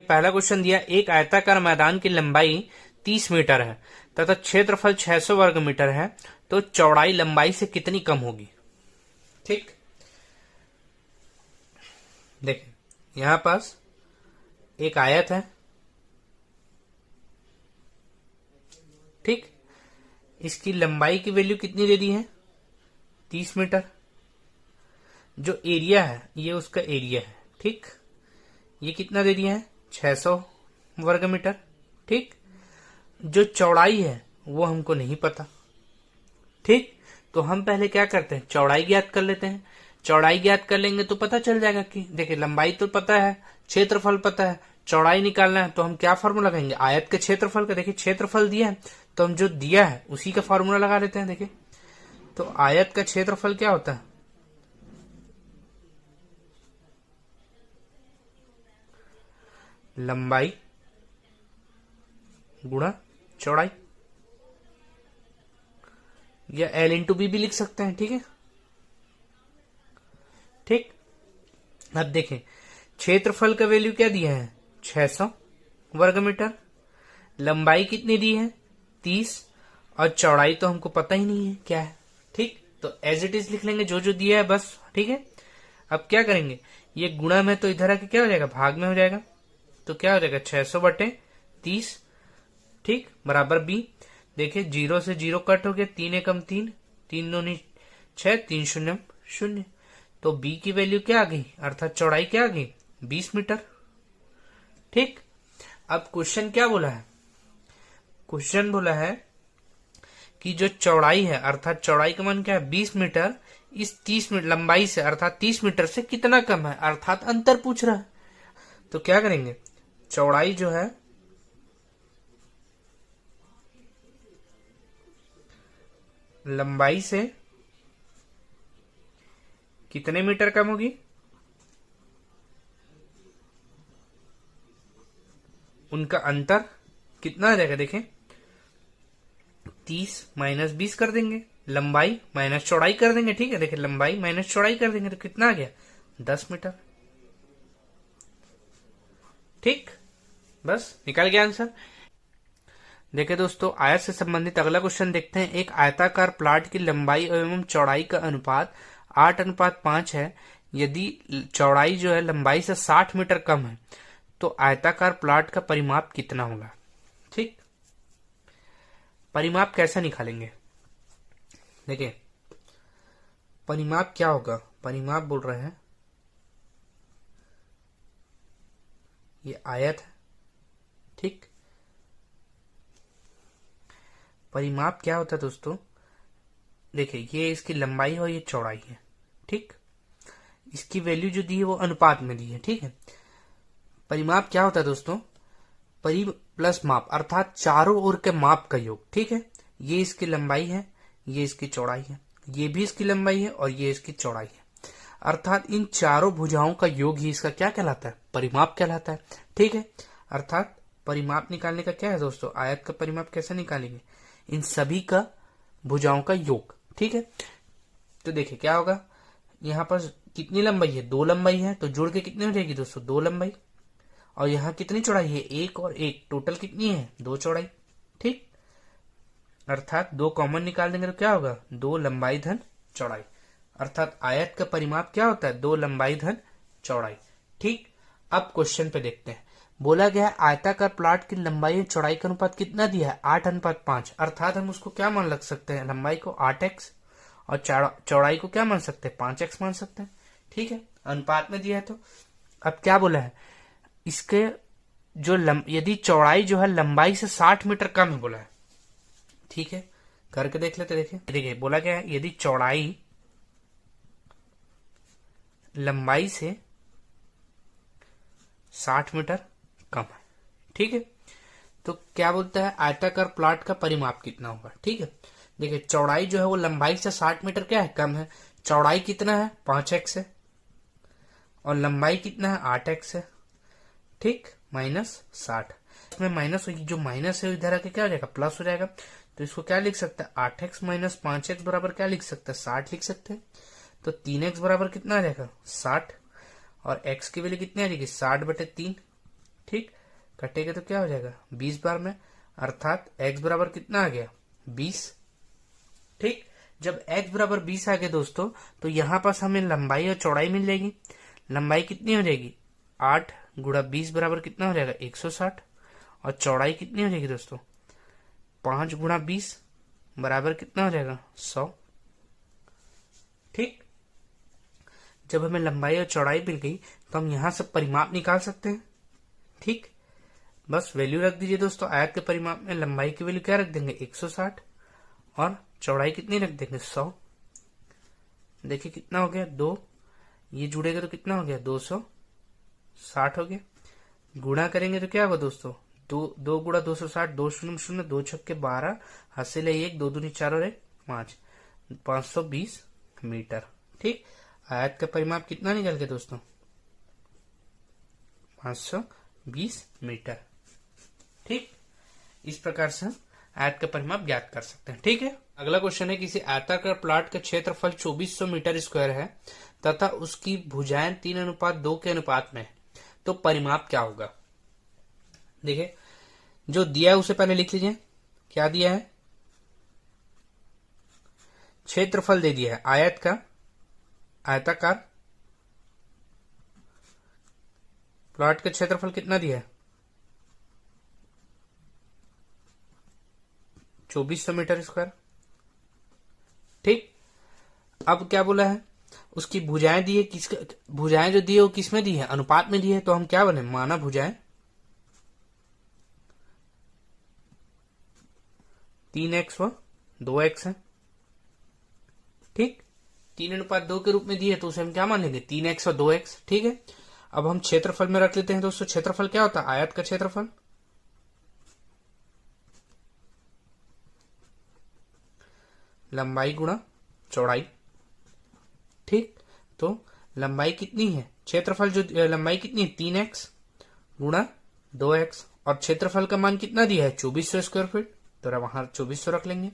पहला क्वेश्चन दिया, एक आयताकार मैदान की लंबाई 30 मीटर है तथा क्षेत्रफल 600 वर्ग मीटर है, तो चौड़ाई लंबाई से कितनी कम होगी। ठीक, देखिए यहां पास एक आयत है, ठीक, इसकी लंबाई की वैल्यू कितनी दे दी है 30 मीटर। जो एरिया है ये उसका एरिया है, ठीक, ये कितना दे दिया है 600 वर्ग मीटर। ठीक, जो चौड़ाई है वो हमको नहीं पता। ठीक, तो हम पहले क्या करते हैं, चौड़ाई ज्ञात कर लेते हैं। चौड़ाई ज्ञात कर लेंगे तो पता चल जाएगा कि देखिए लंबाई तो पता है, क्षेत्रफल पता है, चौड़ाई निकालना है, तो हम क्या फॉर्मूला लगाएंगे, आयत के क्षेत्रफल का। देखिए क्षेत्रफल दिया है तो हम जो दिया है उसी का फॉर्मूला लगा लेते हैं। देखिए तो आयत का क्षेत्रफल क्या होता है, लंबाई गुणा चौड़ाई, या L इंटू बी भी लिख सकते हैं। ठीक है, ठीक, अब देखें क्षेत्रफल का वैल्यू क्या दिया है 600 वर्ग मीटर, लंबाई कितनी दी है 30, और चौड़ाई तो हमको पता ही नहीं है क्या है। ठीक, तो एज इट इज लिख लेंगे जो जो दिया है बस। ठीक है, अब क्या करेंगे, ये गुणा में तो इधर आके क्या हो जाएगा, भाग में हो जाएगा, तो क्या हो जाएगा 600 बटे 30, ठीक, बराबर बी। देखिए 0 से 0 कट हो गया, 3 एकम 3, 3 दूनी 6, 3 शून्य 0, तो बी की वैल्यू क्या आ गई, अर्थात चौड़ाई क्या आ गई 20 मीटर। ठीक, अब क्वेश्चन क्या बोला है, क्वेश्चन बोला है कि जो चौड़ाई है अर्थात चौड़ाई का मान क्या है 20 मीटर, इस 30 मीटर लंबाई से अर्थात 30 मीटर से कितना कम है, अर्थात अंतर पूछ रहा है। तो क्या करेंगे, चौड़ाई जो है लंबाई से कितने मीटर कम होगी, उनका अंतर कितना आ जाएगा। देखें 30 माइनस 20 कर देंगे, लंबाई माइनस चौड़ाई कर देंगे। ठीक है, देखिए लंबाई माइनस चौड़ाई कर देंगे तो कितना आ गया 10 मीटर। ठीक, बस निकल गया आंसर। देखिए दोस्तों, आयत से संबंधित अगला क्वेश्चन देखते हैं। एक आयताकार प्लाट की लंबाई एवं चौड़ाई का अनुपात 8:5 है। यदि चौड़ाई जो है लंबाई से 60 मीटर कम है तो आयताकार प्लाट का परिमाप कितना होगा। ठीक, परिमाप कैसे निकालेंगे, देखिए परिमाप क्या होगा, परिमाप बोल रहे हैं ये आयत है, ठीक, परिमाप क्या होता है दोस्तों, देखिए ये इसकी लंबाई है और ये चौड़ाई है। ठीक, इसकी वैल्यू जो दी है वो अनुपात में दी है। ठीक है, परिमाप क्या होता है दोस्तों, परि प्लस माप अर्थात चारों ओर के माप का योग। ठीक है, ये इसकी लंबाई है, ये इसकी चौड़ाई है, ये भी इसकी लंबाई है और ये इसकी चौड़ाई है, अर्थात इन चारों भुजाओं का योग ही इसका क्या कहलाता है, परिमाप कहलाता है। ठीक है, अर्थात परिमाप निकालने का क्या है दोस्तों, आयत का परिमाप कैसे निकालेंगे, इन सभी का भुजाओं का योग। ठीक है, तो देखिए क्या होगा, यहाँ पर कितनी लंबाई है, 2 लंबाई है, तो जोड़ के कितनी हो जाएगी दोस्तों 2 लंबाई, और यहाँ कितनी चौड़ाई है 1 और 1, टोटल कितनी है 2 चौड़ाई। ठीक, अर्थात 2 कॉमन निकाल देंगे तो क्या होगा 2 लंबाई धन चौड़ाई, अर्थात आयत का परिमाप क्या होता है 2 लंबाई धन चौड़ाई। ठीक, अब क्वेश्चन पे देखते हैं। बोला गया है आयताकार प्लाट की लंबाई और चौड़ाई का अनुपात कितना दिया है 8:5, अर्थात हम उसको क्या मान लग सकते हैं, लंबाई को 8x और चौड़ाई को क्या मान सकते हैं 5x मान सकते हैं। ठीक है, अनुपात में दिया है तो अब क्या बोला है, इसके जो यदि चौड़ाई जो है लंबाई से 60 मीटर कम है बोला है। ठीक है, करके देख लेते। देखिए बोला गया है यदि चौड़ाई लंबाई से 60 मीटर कम है, ठीक है, तो क्या बोलता है आयताकार प्लाट का परिमाप कितना होगा। ठीक है, देखिए चौड़ाई जो है वो लंबाई से 60 मीटर क्या है कम है, चौड़ाई कितना है 5x है और लंबाई कितना है 8x है। ठीक, माइनस 60, इसमें माइनस होगी, जो माइनस है इधर आके क्या हो जाएगा प्लस हो जाएगा, तो इसको क्या लिख सकते हैं 8x माइनस 5x बराबर क्या लिख सकते हैं 60 लिख सकते हैं। तो 3x बराबर कितना आ जाएगा 60, और x की वैल्यू कितनी आ जाएगी 60/3। ठीक, कटेगा तो क्या हो जाएगा 20 बार में, अर्थात x बराबर कितना आ गया 20। ठीक, जब x बराबर 20 आ गया दोस्तों, तो यहां पास हमें लंबाई और चौड़ाई मिल जाएगी। लंबाई कितनी हो जाएगी 8 गुणा 20 बराबर कितना हो जाएगा 160, और चौड़ाई कितनी हो जाएगी दोस्तों 5 गुणा 20 बराबर कितना हो जाएगा 100। ठीक, जब हमें लंबाई और चौड़ाई मिल गई तो हम यहां से परिमाप निकाल सकते हैं। ठीक, बस वैल्यू रख दीजिए दोस्तों। आयत के परिमाप में लंबाई की वैल्यू क्या रख देंगे 160 और चौड़ाई कितनी रख देंगे 100। देखिए कितना हो गया 2, ये जुड़ेगा तो कितना हो गया 260 हो गया। गुणा करेंगे तो क्या होगा दोस्तों 2 गुणा 260, 2 शून्य शून्य, 2 छक्के 12, हासिल है 1, 2 दूनी 4 और 1 5, 520 मीटर। ठीक, आयत का परिमाप कितना निकल गया दोस्तों 520 मीटर। ठीक, इस प्रकार से आयत का परिमाप ज्ञात कर सकते हैं। ठीक है, अगला क्वेश्चन है, किसी आयताकार प्लॉट का क्षेत्रफल 2400 मीटर स्क्वायर है तथा उसकी भुजाएं 3:2 के अनुपात में है, तो परिमाप क्या होगा। देखिए, जो दिया है उसे पहले लिख लीजिए। क्या दिया है, क्षेत्रफल दे दिया है आयत का, आयताकार प्लॉट का क्षेत्रफल कितना दिया है 2400 मीटर स्क्वायर। ठीक, अब क्या बोला है, उसकी भुजाएं दी है, किसका भुजाएं जो दी है वो किस में दी है अनुपात में दी है, तो हम क्या बने माना भुजाएं 3x व 2x है। ठीक, 3:2 के रूप में दी है तो उसे हम क्या मान लेंगे 3x और 2x। ठीक है, अब हम क्षेत्रफल में रख लेते हैं दोस्तों। क्षेत्रफल क्या होता है आयत का क्षेत्रफल लंबाई गुणा चौड़ाई। ठीक, तो लंबाई कितनी है, क्षेत्रफल जो लंबाई कितनी है 3x गुणा 2x, और क्षेत्रफल का मान कितना दिया है 2400 स्क्वायर फीट, तो वहां 2400 रख लेंगे।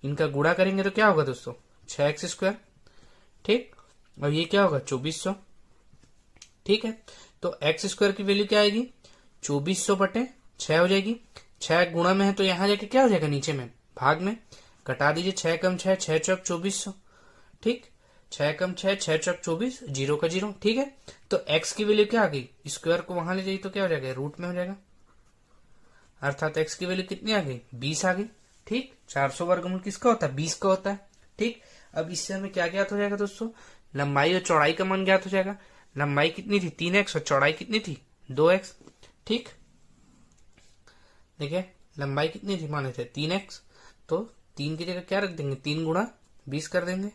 इनका गुणा करेंगे तो क्या होगा दोस्तों 6x स्क्वायर। ठीक, और ये क्या होगा 2400। ठीक है, तो x स्क्वायर की वैल्यू क्या आएगी 2400 बटे 6 हो जाएगी। 6 गुणा में है तो यहां जाके क्या हो जाएगा नीचे में भाग में, घटा दीजिए 6 कम 6, 6 चौक 2400। ठीक, 6 कम 6, 6 चौक 24, 0 का 0। ठीक है, तो x की वैल्यू क्या आ गई, स्क्वायर को वहां ले जाइए तो क्या हो जाएगा रूट में हो जाएगा, अर्थात x की वैल्यू कितनी आ गई 20 आ गई। ठीक, 400 वर्गमूल किसका होता है 20 का होता है। ठीक, अब इससे हमें क्या ज्ञात हो जाएगा दोस्तों, लंबाई और चौड़ाई का मान ज्ञात हो जाएगा। लंबाई कितनी थी 3x और चौड़ाई कितनी थी 2x। ठीक, देखिए लंबाई कितनी थी माने थे 3x, तो 3 की जगह क्या रख देंगे 3 गुणा 20 कर देंगे,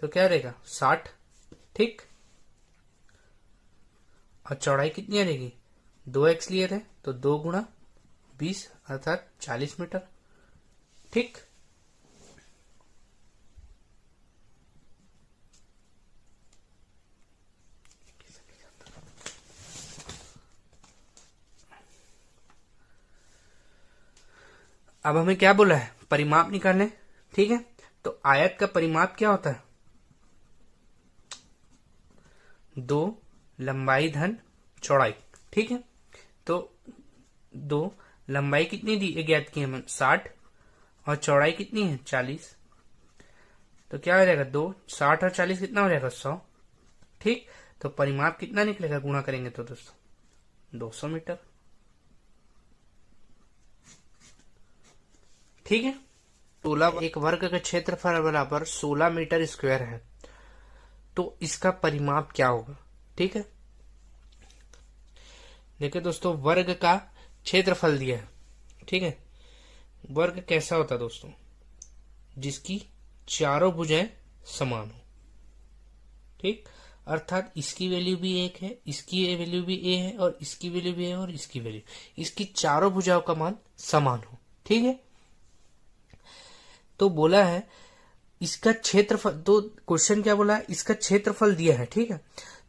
तो क्या रहेगा 60। ठीक, और चौड़ाई कितनी आ जाएगी 2x लिए थे तो 2 गुणा 20 अर्थात 40 मीटर। ठीक, अब हमें क्या बोला है परिमाप निकालने। ठीक है, तो आयत का परिमाप क्या होता है 2 लंबाई धन चौड़ाई। ठीक है, तो 2 लंबाई कितनी दी ज्ञात की है 60 और चौड़ाई कितनी है 40, तो क्या हो जाएगा 2 60 और 40 कितना हो जाएगा 100। ठीक, तो परिमाप कितना निकलेगा गुणा करेंगे तो दोस्तों 200 मीटर। ठीक है, 16 एक वर्ग का क्षेत्रफल बराबर 16 मीटर स्क्वायर है, तो इसका परिमाप क्या होगा। ठीक है, देखिए दोस्तों वर्ग का क्षेत्रफल दिया है। ठीक है, वर्ग कैसा होता है दोस्तों जिसकी चारों भुजाएं समान हो। ठीक, अर्थात इसकी वैल्यू भी एक है, इसकी वैल्यू भी ए है, और इसकी वैल्यू भी है, और इसकी वैल्यू, इसकी चारों भुजाओं का मान समान हो। ठीक है, तो बोला है इसका क्षेत्रफल, तो क्वेश्चन क्या बोला है इसका क्षेत्रफल दिया है। ठीक है,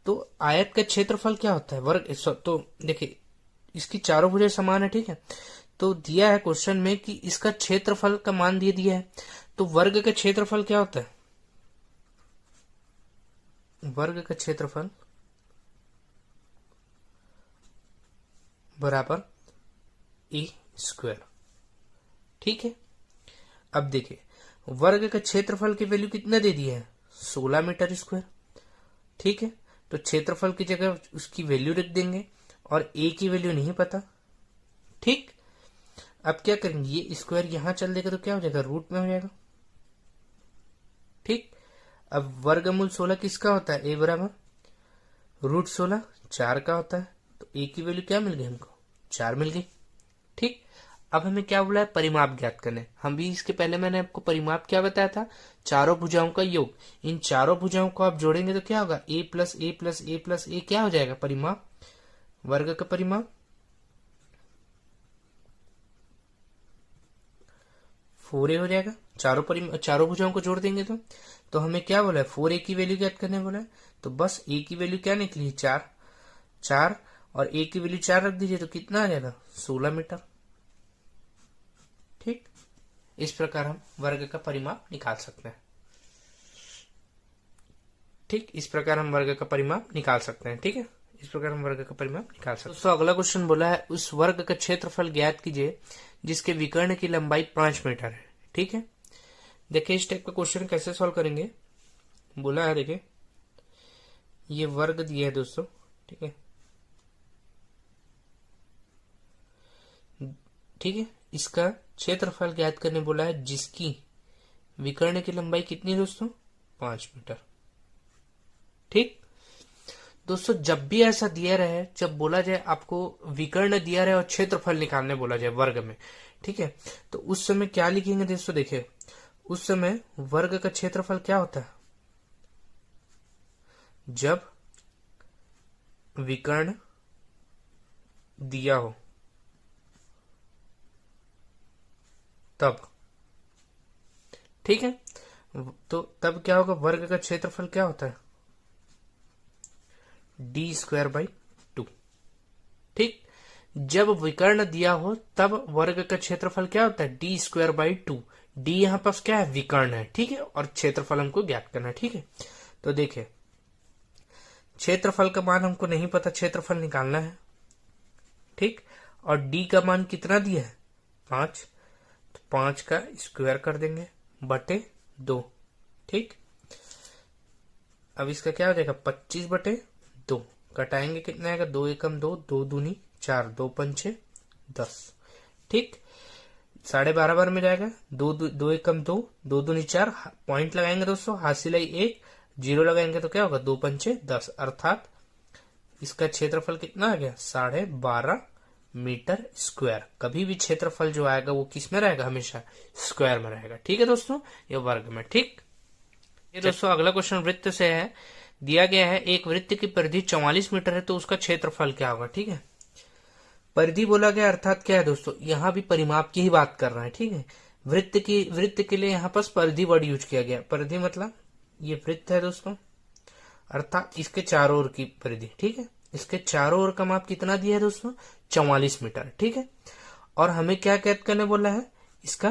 तो आयत का क्षेत्रफल क्या होता है वर्ग, तो देखिए इसकी चारों भुजाएं समान है। ठीक है, तो दिया है क्वेश्चन में कि इसका क्षेत्रफल का मान दे दिया है, तो वर्ग का क्षेत्रफल क्या होता है वर्ग का क्षेत्रफल बराबर ए स्क्वायर। ठीक है, अब देखिए वर्ग का क्षेत्रफल की वैल्यू कितना दे दिया है, 16 मीटर स्क्वायर। ठीक है, तो क्षेत्रफल की जगह उसकी वैल्यू रख देंगे और ए की वैल्यू नहीं पता। ठीक, अब क्या करेंगे, ये स्क्वायर यहां चल देगा तो क्या हो जाएगा, रूट में हो जाएगा। ठीक, अब वर्गमूल 16 किसका होता है, ए बराबर रूट 16 4 का होता है। तो ए की वैल्यू क्या मिल गई हमको, 4 मिल गई। ठीक, अब हमें क्या बोला है, परिमाप ज्ञात करने। हम भी इसके पहले मैंने आपको परिमाप क्या बताया था, चारों भुजाओं का योग। इन चारों भुजाओं को आप जोड़ेंगे तो क्या होगा, ए प्लस ए प्लस ए प्लस ए क्या हो जाएगा, परिमाप, वर्ग का परिमाप। 4a हो जाएगा। चारों भुजाओं को जोड़ देंगे तो हमें क्या बोला है, 4a की वैल्यू ज्ञात करने बोला है। तो बस a की वैल्यू क्या निकली, 4 और a की वैल्यू 4 रख दीजिए तो कितना आ जाएगा, 16 मीटर। ठीक, इस प्रकार हम वर्ग का परिमाप निकाल सकते हैं। ठीक, इस प्रकार हम वर्ग का परिमाप निकाल सकते हैं। ठीक है, इस प्रकार हम वर्ग का परिमाप निकाल सकते हैं। दोस्तों अगला क्वेश्चन बोला है, उस वर्ग का क्षेत्रफल ज्ञात कीजिए जिसके विकर्ण की लंबाई 5 मीटर है। ठीक है, देखिए इस टाइप का क्वेश्चन कैसे सॉल्व करेंगे। बोला है, देखिए ये वर्ग दिया है दोस्तों। ठीक है, ठीक है, इसका क्षेत्रफल ज्ञात करने बोला है जिसकी विकर्ण की लंबाई कितनी है दोस्तों, 5 मीटर। ठीक दोस्तों, जब भी ऐसा दिया रहे, जब बोला जाए आपको विकर्ण दिया रहे और क्षेत्रफल निकालने बोला जाए वर्ग में, ठीक है, तो उस समय क्या लिखेंगे दोस्तों, देखिए उस समय वर्ग का क्षेत्रफल क्या होता है, जब विकर्ण दिया हो तब। ठीक है, तो तब क्या होगा, वर्ग का क्षेत्रफल क्या होता है, डी स्क्वायर बाई 2। ठीक, जब विकर्ण दिया हो तब वर्ग का क्षेत्रफल क्या होता है, डी स्क्वायर बाई 2। डी यहां पास क्या है, विकर्ण है। ठीक है, और क्षेत्रफल हमको ज्ञात करना है। ठीक है, तो देखिए क्षेत्रफल का मान हमको नहीं पता, क्षेत्रफल निकालना है। ठीक, और डी का मान कितना दिया है, 5, तो 5 का स्क्वायर कर देंगे बटे 2। ठीक, अब इसका क्या हो जाएगा, 25 बटे 2, कटाएंगे कितना आएगा, 2 एकम 2, 2 दूनी 4, 2 पंचे 10। ठीक, 12.5 बार में जाएगा, 2 एकम 2, 2 दूनी 4, पॉइंट लगाएंगे दोस्तों, हासिलाई 1, 0 लगाएंगे तो क्या होगा, 2 पंचे 10, अर्थात इसका क्षेत्रफल कितना आ गया, 12.5 मीटर स्क्वायर। कभी भी क्षेत्रफल जो आएगा वो किस में रहेगा, हमेशा स्क्वायर में रहेगा। ठीक है दोस्तों, ये वर्ग में। ठीक, ये दोस्तों अगला क्वेश्चन वृत्त से है, दिया गया है एक वृत्त की परिधि 44 मीटर है तो उसका क्षेत्रफल क्या होगा। ठीक है, परिधि बोला गया अर्थात क्या है दोस्तों, यहां भी परिमाप की ही बात कर रहे हैं। ठीक है, वृत्त के लिए यहां पर परिधि वर्ड यूज किया गया। परिधि मतलब ये वृत्त है दोस्तों, अर्थात इसके चारों ओर की परिधि। ठीक है, इसके चारों ओर का माप कितना दिया है दोस्तों, 44 मीटर। ठीक है, और हमें क्या ज्ञात करने बोला है, इसका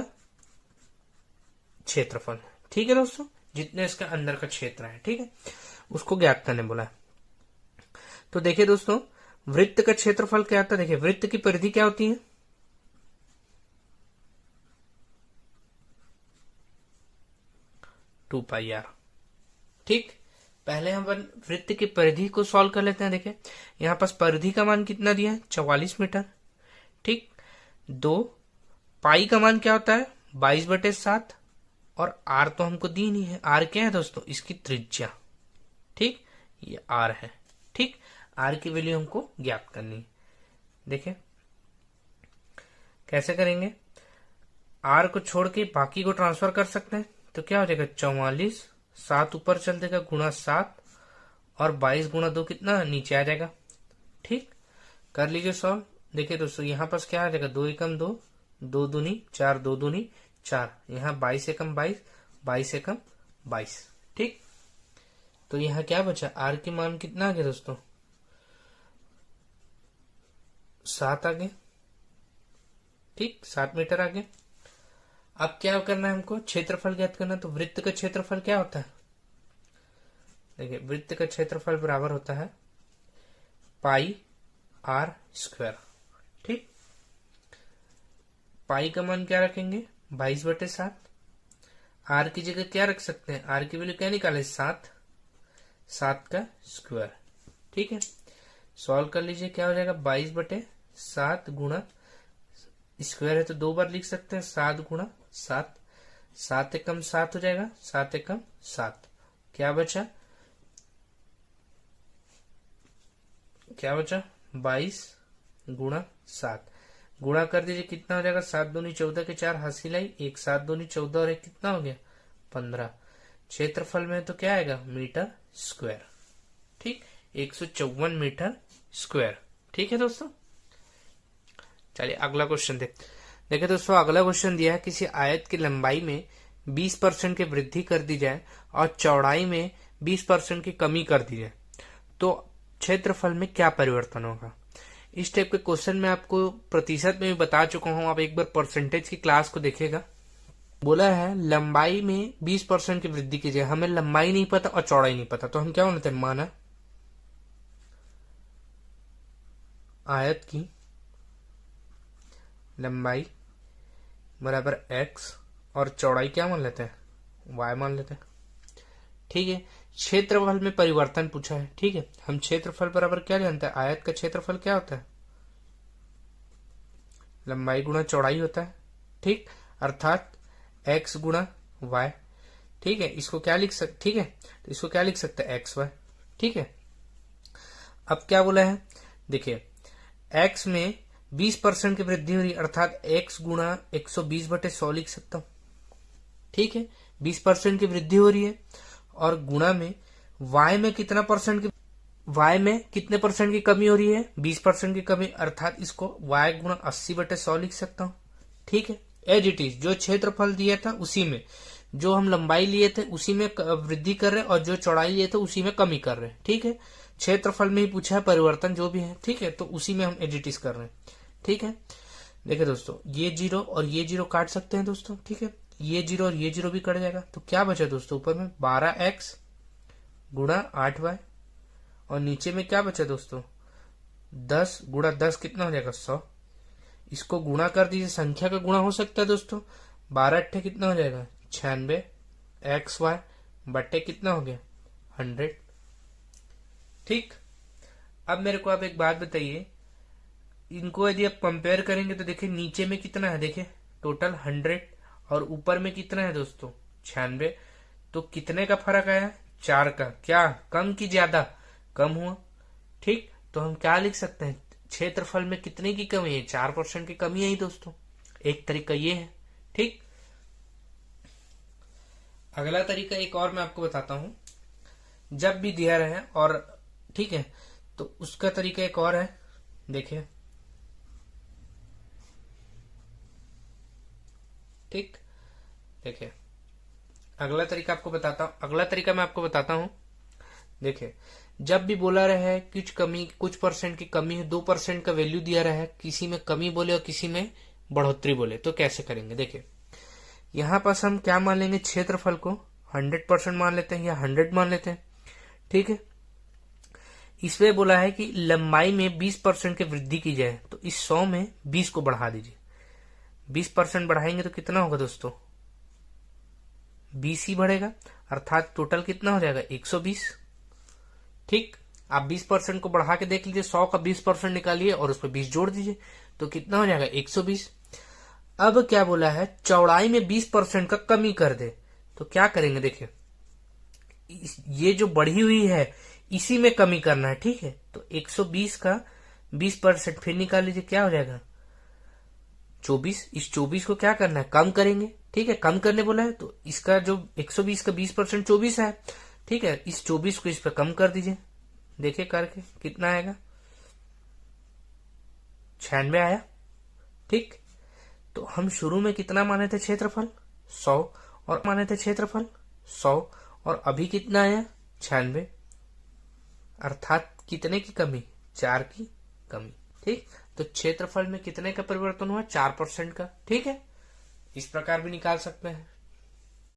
क्षेत्रफल। ठीक है दोस्तों, जितने इसका अंदर का क्षेत्र है, ठीक है, उसको ज्ञात करने बोला है। तो देखिए दोस्तों, वृत्त का क्षेत्रफल क्या आता है, देखिए वृत्त की परिधि क्या होती है, 2πr। ठीक, पहले हम वृत्त की परिधि को सॉल्व कर लेते हैं। देखिए यहां पास परिधि का मान कितना दिया है, 44 मीटर। ठीक, 2 पाई का मान क्या होता है, 22/7, और आर तो हमको दी नहीं है। आर क्या है दोस्तों, इसकी त्रिज्या। ठीक, ये आर है। ठीक, आर की वैल्यू हमको ज्ञात करनी है। देखिए कैसे करेंगे, आर को छोड़ के बाकी को ट्रांसफर कर सकते हैं, तो क्या हो जाएगा, 44, 7 ऊपर चल देगा, गुणा 7, और 22 गुणा 2 कितना, नीचे आ जाएगा। ठीक, कर लीजिए सॉल्व। देखिए दोस्तों यहां पास क्या आ जाएगा, 2 एकम 2, 2 दूनी 4, 2 दूनी 4, यहाँ 22 एकम 22, 22 एकम 22। ठीक, तो यहाँ क्या बचा, आर के मान कितना आ गया दोस्तों, 7 आ गया। ठीक, 7 मीटर आ गया। अब क्या करना है हमको, क्षेत्रफल ज्ञात करना। तो वृत्त का क्षेत्रफल क्या होता है, देखिए वृत्त का क्षेत्रफल बराबर होता है पाई आर स्क्वायर। ठीक। पाई का मान क्या रखेंगे, 22/7। आर की जगह क्या रख सकते हैं, आर की वैल्यू क्या निकाले, 7, 7 का स्क्वायर। ठीक है, सॉल्व कर लीजिए, क्या हो जाएगा, 22/7 गुणा स्क्वायर है तो 2 बार लिख सकते हैं, 7 गुणा 7, 7 एकम 7 हो जाएगा, 7 एकम 7। क्या बचा, 22 गुणा 7 गुणा कर दीजिए, कितना हो जाएगा, 7 दूनी 14 के 4 हासिल आई, 1 7 दूनी 14 और 1 कितना हो गया, 15। क्षेत्रफल में तो क्या आएगा, मीटर स्क्वायर। ठीक, 154 मीटर स्क्वायर। ठीक है दोस्तों, चलिए अगला क्वेश्चन देखिए दोस्तों, अगला क्वेश्चन दिया है, किसी आयत की लंबाई में 20% की वृद्धि कर दी जाए और चौड़ाई में 20% की कमी कर दी जाए तो क्षेत्रफल में क्या परिवर्तन होगा। इस टाइप के क्वेश्चन में आपको प्रतिशत में भी बता चुका हूं, आप एक बार परसेंटेज की क्लास को देखिएगा। बोला है लंबाई में 20% की वृद्धि कीजिए, हमें लंबाई नहीं पता और चौड़ाई नहीं पता, तो हम क्या होते हैं, माना आयत की लंबाई बराबर x और चौड़ाई क्या मान लेते हैं, y मान लेते हैं। ठीक है, क्षेत्रफल में परिवर्तन पूछा है। ठीक है, हम क्षेत्रफल बराबर क्या जानते हैं, आयत का क्षेत्रफल क्या होता है, लंबाई गुणा चौड़ाई होता है। ठीक, अर्थात x गुणा y। ठीक है, इसको क्या लिख सकते, ठीक है, तो इसको क्या लिख सकते हैं, xy। ठीक है, अब क्या बोला है, देखिए x में 20% की वृद्धि हो रही है, अर्थात x गुणा 120/100 लिख सकता हूं। ठीक है, 20% की वृद्धि हो रही है और गुणा में y में कितना परसेंट की, y में कितने परसेंट की कमी हो रही है, 20% की कमी, अर्थात इसको y गुणा 80/100 लिख सकता हूं। ठीक है, एज इट इज, जो क्षेत्रफल दिया था उसी में, जो हम लंबाई लिए थे उसी में वृद्धि कर रहे हैं और जो चौड़ाई लिए थे उसी में कमी कर रहे हैं। ठीक है, क्षेत्रफल में ही पूछा है परिवर्तन जो भी है। ठीक है, तो उसी में हम एज इट इज कर रहे हैं। ठीक है, देखिए दोस्तों, ये 0 और ये 0 काट सकते हैं दोस्तों। ठीक है, ये 0 और ये 0 भी कट जाएगा, तो क्या बचा दोस्तों, ऊपर में 12x गुणा 8y और नीचे में क्या बचा दोस्तों, 10 गुणा 10 कितना हो जाएगा, 100। इसको गुणा कर दीजिए, संख्या का गुणा हो सकता है दोस्तों, 12 कितना हो जाएगा, 96 xy बट्टे कितना हो गया, 100। ठीक, अब मेरे को आप एक बात बताइए, इनको यदि आप कंपेयर करेंगे तो देखिए नीचे में कितना है, देखिए टोटल 100 और ऊपर में कितना है दोस्तों, 96। तो कितने का फर्क आया, 4 का। क्या कम की ज्यादा, कम हुआ। ठीक, तो हम क्या लिख सकते हैं, क्षेत्रफल में कितने की कमी है, 4% की कमी आई दोस्तों। एक तरीका ये है। ठीक, अगला तरीका एक और मैं आपको बताता हूं, जब भी दिया रहे और ठीक है, तो उसका तरीका एक और है, देखिए। ठीक, देखिए अगला तरीका आपको बताता हूं, अगला तरीका मैं आपको बताता हूं। देखिए, जब भी बोला रहा है कुछ परसेंट की कमी है, 2% का वैल्यू दिया रहा है, किसी में कमी बोले और किसी में बढ़ोतरी बोले, तो कैसे करेंगे। देखिए यहां पास हम क्या मान लेंगे, क्षेत्रफल को 100% मान लेते हैं या 100 मान लेते हैं। ठीक है, इसमें बोला है कि लंबाई में 20% की वृद्धि की जाए, तो इस 100 में 20 को बढ़ा दीजिए। 20% बढ़ाएंगे तो कितना होगा दोस्तों, 20 ही बढ़ेगा, अर्थात टोटल कितना हो जाएगा, 120। ठीक, आप 20% को बढ़ा के देख लीजिए, 100 का 20% निकालिए और उस पर 20 जोड़ दीजिए, तो कितना हो जाएगा, 120। अब क्या बोला है, चौड़ाई में 20% का कमी कर दे, तो क्या करेंगे, देखिए ये जो बढ़ी हुई है इसी में कमी करना है। ठीक है, तो 120 का 20% फिर निकाल लीजिए, क्या हो जाएगा, 24। इस 24 को क्या करना है, कम करेंगे। ठीक है, कम करने बोला है, तो इसका जो 120 का 20% 24 है। ठीक है, इस 24 को इस पर कम कर दीजिए, देखिए करके कितना आएगा, 96 आया। ठीक, तो हम शुरू में कितना माने थे, क्षेत्रफल 100 और माने थे क्षेत्रफल 100 और अभी कितना आया, 96, अर्थात कितने की कमी, 4 की कमी। ठीक, तो क्षेत्रफल में कितने का परिवर्तन हुआ, 4% का। ठीक है, इस प्रकार भी निकाल सकते हैं।